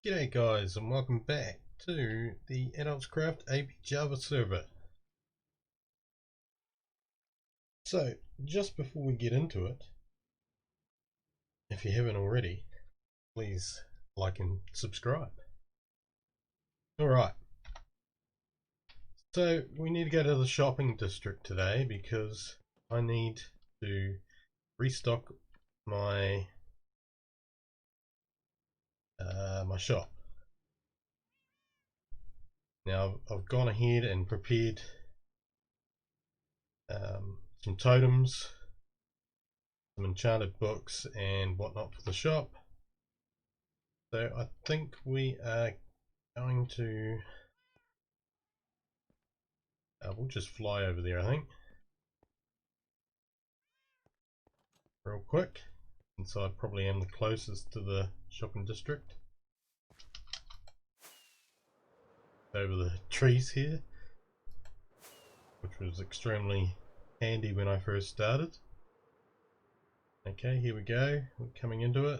G'day guys, and welcome back to the AdultsCraft Apjava server. So, just before we get into it, if you haven't already, please like and subscribe. Alright, so we need to go to the shopping district today because I need to restock my my shop. Now I've gone ahead and prepared some totems, some enchanted books and whatnot for the shop. So I think we are going to we'll just fly over there, I think, real quick, since I probably am the closest to the shopping district. Over the trees here, which was extremely handy when I first started. Okay, here we go, we're coming into it.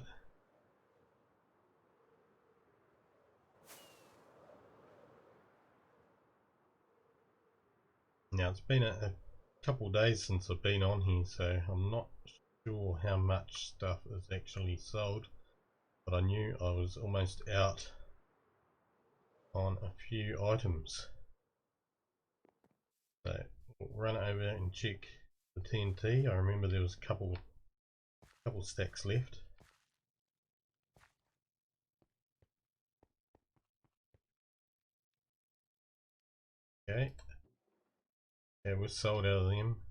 Now it's been a couple of days since I've been on here, so I'm not sure how much stuff is actually sold, but I knew I was almost out on a few items. So we'll run over and check the TNT. I remember there was a couple stacks left. Okay. Yeah, we're sold out of them.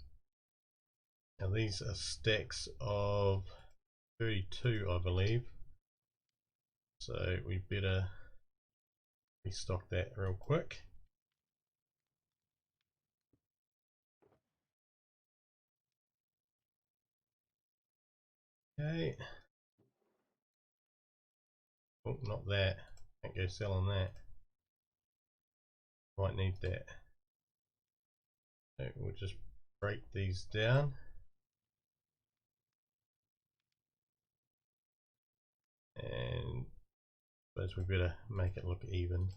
Now these are stacks of 32, I believe. So we better restock that real quick. Okay. Oh, not that. Can't go selling that. Might need that. So we'll just break these down. And I suppose we better make it look even.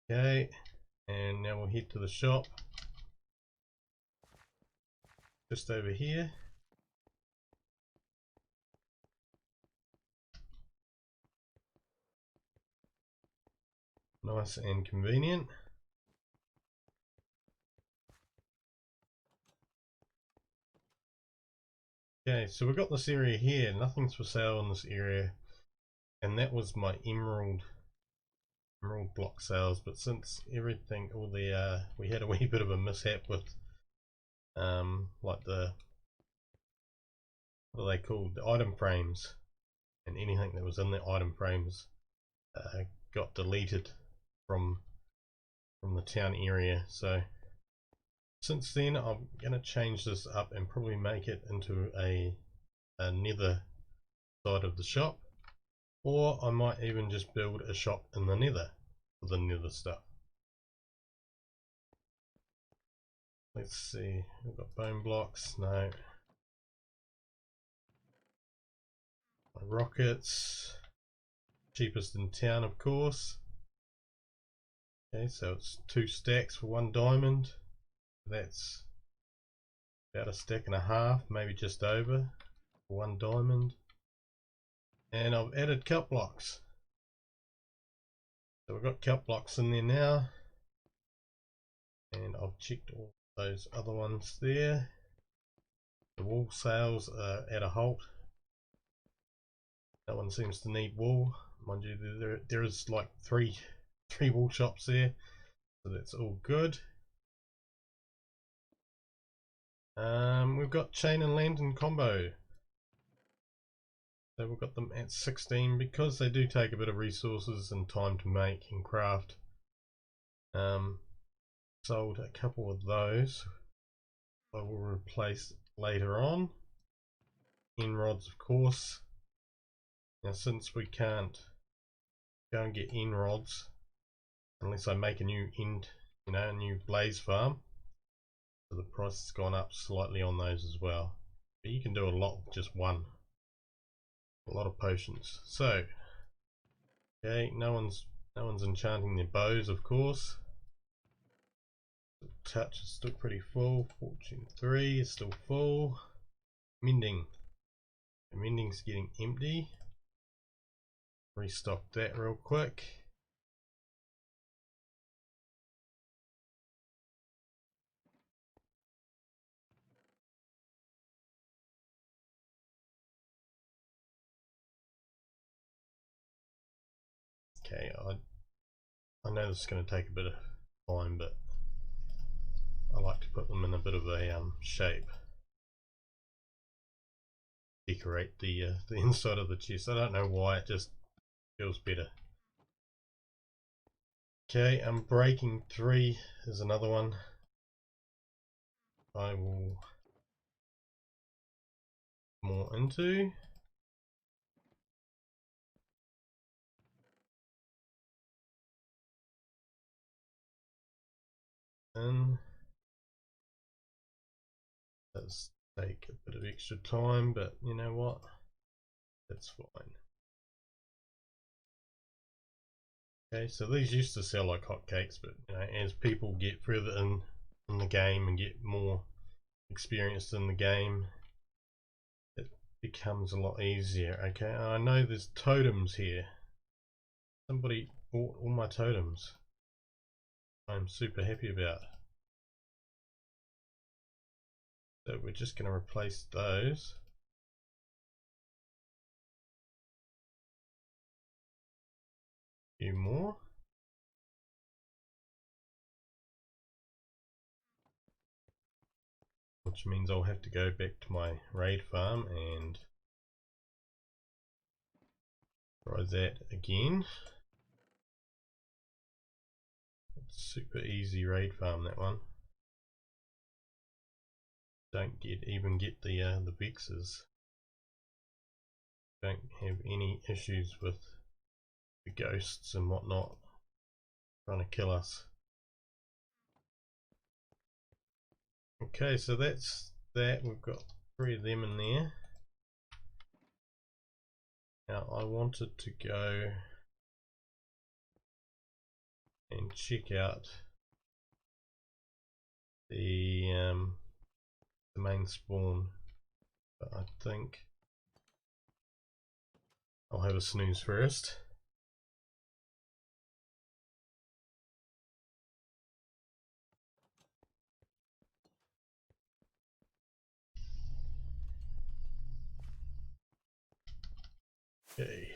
Okay, and now we'll head to the shop. Just over here. Nice and convenient. Okay, so we've got this area here. Nothing's for sale in this area, and that was my emerald block sales. But since everything, all the we had a wee bit of a mishap with like the, what are they called, the item frames, and anything that was in the item frames got deleted from the town area. So since then I'm gonna change this up and probably make it into a nether side of the shop, or I might even just build a shop in the nether for the nether stuff. Let's see, we've got bone blocks, no. My rockets, cheapest in town of course. Okay, so it's 2 stacks for 1 diamond. That's about a stack and a half, maybe just over, for 1 diamond. And I've added cut blocks. So we've got cut blocks in there now. And I've checked all those other ones there. The wool sales are at a halt. That one seems to need wool. Mind you, there is like three wool shops there, so that's all good. We've got chain and lantern combo. So we've got them at 16 because they do take a bit of resources and time to make and craft. Sold a couple of those. I will replace later on. End rods, of course. Now since we can't go and get end rods unless I make a new a new blaze farm, so the price has gone up slightly on those as well. But you can do a lot with just one. A lot of potions. So, okay, no one's enchanting their bows, of course. Touch is still pretty full. Fortune 3 is still full. Mending. The mending's getting empty. Restock that real quick. Okay, I know this is going to take a bit of time, but I like to put them in a bit of a shape. Decorate the inside of the chest. I don't know why, it just feels better. Okay, breaking 3 is another one. I will more into. And does take a bit of extra time, but you know what? That's fine. Okay, so these used to sell like hotcakes, but you know, as people get further in the game and get more experienced in the game, it becomes a lot easier. Okay, I know there's totems here. Somebody bought all my totems. I'm super happy about. So we're just going to replace those. A few more. Which means I'll have to go back to my raid farm and try that again. It's super easy raid farm, that one. Don't even get the vexes. Don't have any issues with the ghosts and whatnot trying to kill us. Okay, so that's that. We've got 3 of them in there. Now I wanted to go and check out the main spawn, but I think I'll have a snooze first. Okay.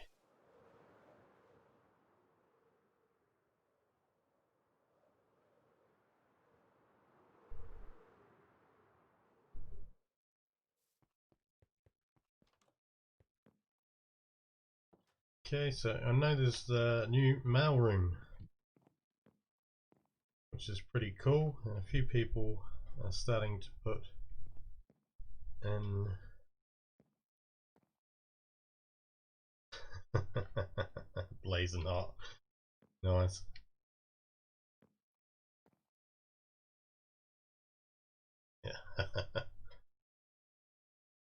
Okay, so I know there's the new mailroom, which is pretty cool, and a few people are starting to put in blazing hot. Nice. Yeah.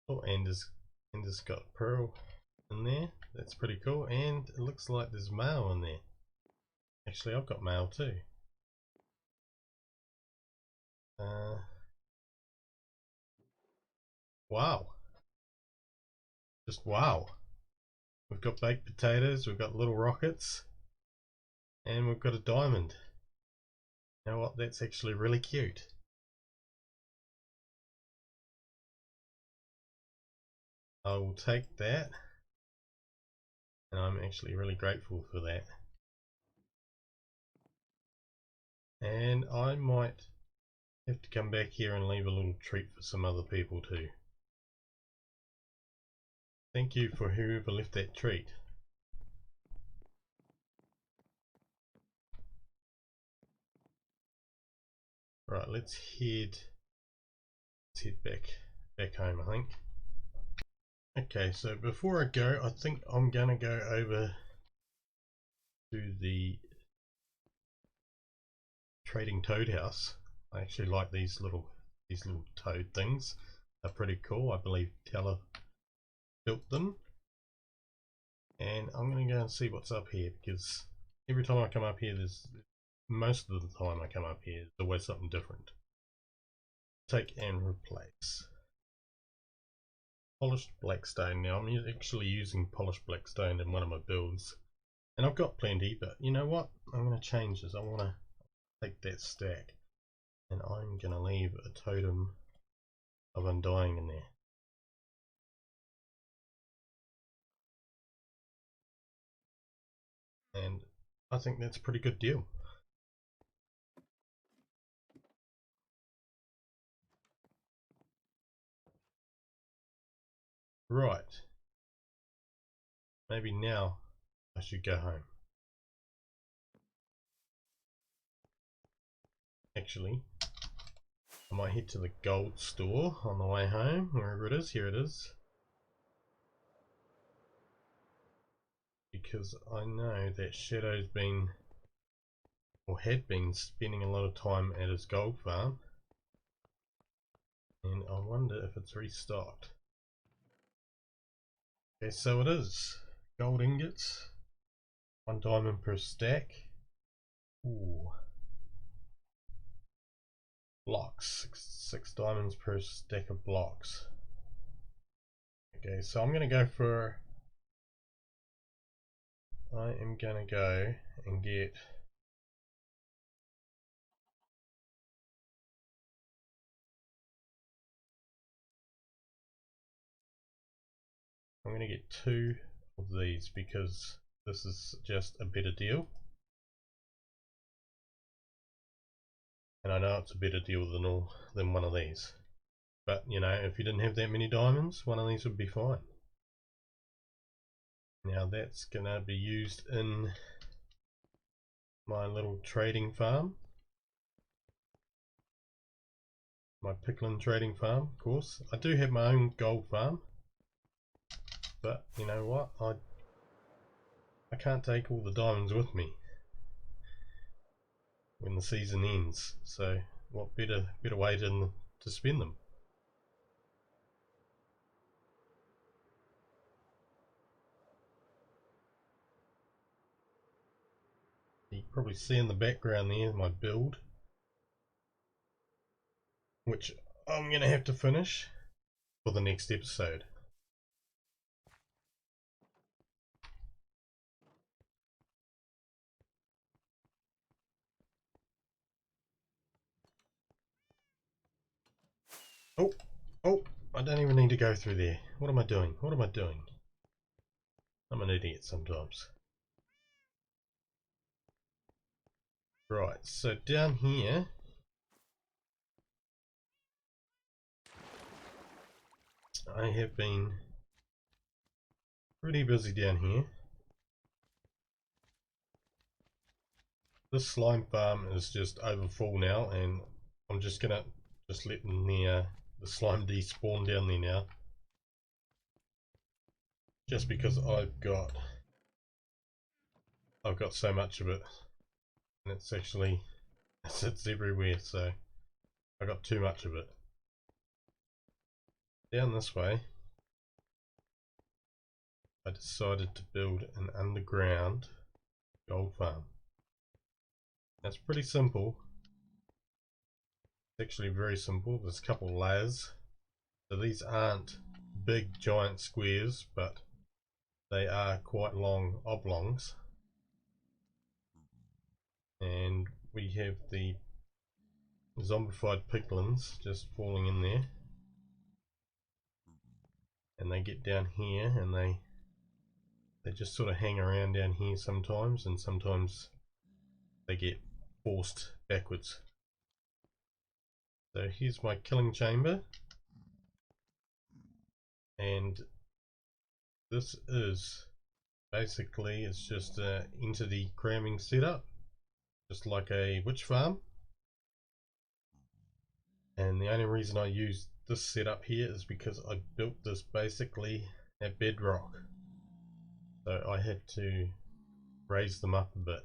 Oh, and there's got peril in there. That's pretty cool, and it looks like there's mail in there. Actually, I've got mail too. Wow. Just wow. We've got baked potatoes, we've got little rockets, and we've got a diamond. You know what? That's actually really cute. I will take that, and I'm actually really grateful for that. And I might have to come back here and leave a little treat for some other people too. Thank you for whoever left that treat. Right, let's head back home, I think. Okay, so before I go, I think I'm gonna go over to the trading toad house. I actually like these little toad things. are pretty cool. I believe Teller built them. And I'm going to go and see what's up here, because every time I come up here, most of the time I come up here, there's always something different. Take and replace. Polished blackstone. Now I'm actually using polished blackstone in one of my builds. And I've got plenty, but you know what? I'm going to change this. I want to take that stack. And I'm going to leave a totem of undying in there. And I think that's a pretty good deal. Right. Maybe now I should go home. Actually, I might head to the gold store on the way home, wherever it is. Here it is. Because I know that Shadow's been, or had been, spending a lot of time at his gold farm. And I wonder if it's restocked. Okay, so it is. Gold ingots. 1 diamond per stack. Ooh. Blocks. 6 diamonds per stack of blocks. Okay, so I'm gonna go for... I am gonna go and get... I'm gonna get 2 of these because this is just a better deal. And I know it's a better deal than one of these. But, you know, if you didn't have that many diamonds, one of these would be fine. Now that's gonna be used in my little trading farm. My Picklin trading farm, of course. I do have my own gold farm. But, you know what? I can't take all the diamonds with me when the season ends. So, what better way to spend them? You can probably see in the background there my build, which I'm going to have to finish for the next episode. Oh, I don't even need to go through there. What am I doing? What am I doing? I'm an idiot sometimes. Right, so down here, I have been pretty busy down here. This slime farm is just over full now, and I'm just gonna let the slime despawn down there now. Just because I've got so much of it, and it's everywhere, so I got too much of it. Down this way, I decided to build an underground gold farm. That's pretty simple. It's actually very simple. There's a couple of layers. So these aren't big giant squares, but they are quite long oblongs. And we have the zombified piglins just falling in there. And they get down here and they just sort of hang around down here sometimes, and sometimes they get forced backwards. So here's my killing chamber, and this is basically, it's just an entity cramming setup, just like a witch farm. And the only reason I use this setup here is because I built this basically at bedrock, so I had to raise them up a bit.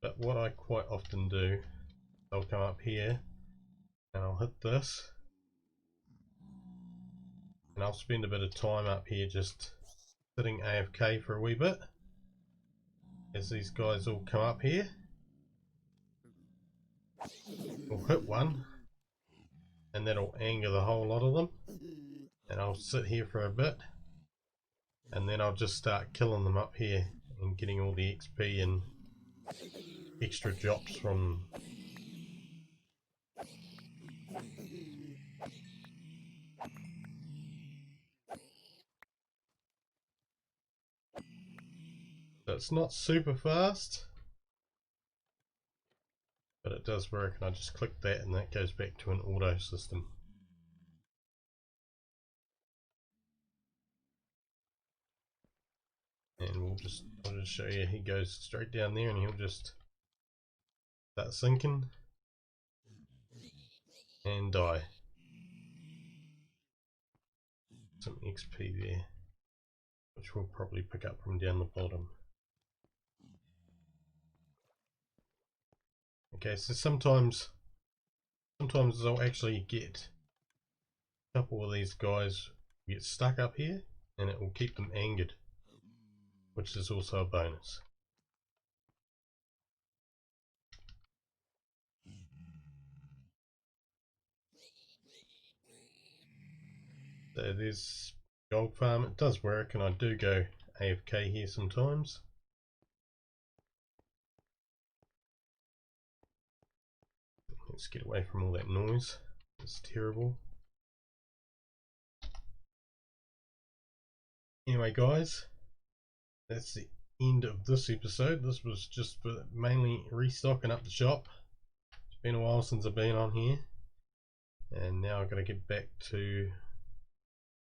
But what I quite often do I'll come up here and I'll hit this, and I'll spend a bit of time up here just sitting AFK for a wee bit as these guys all come up here. We'll hit one and that'll anger the whole lot of them, and I'll sit here for a bit and then I'll just start killing them up here and getting all the XP and extra drops from so it's not super fast, but it does work, and I just click that and that goes back to an auto system. And I'll just show you, he goes straight down there and he'll just start sinking and die. Some XP there, which we'll probably pick up from down the bottom. Okay, so sometimes I'll actually get a couple of these guys get stuck up here and it will keep them angered, which is also a bonus. So there's gold farm. It does work, and I do go AFK here sometimes. Let's get away from all that noise. It's terrible. Anyway guys, that's the end of this episode. This was just for mainly restocking up the shop. It's been a while since I've been on here, and now I've got to get back to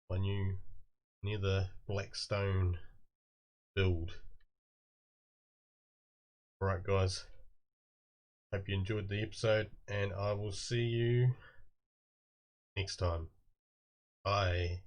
my new nether blackstone build. Alright guys, hope you enjoyed the episode, and I will see you next time. Bye.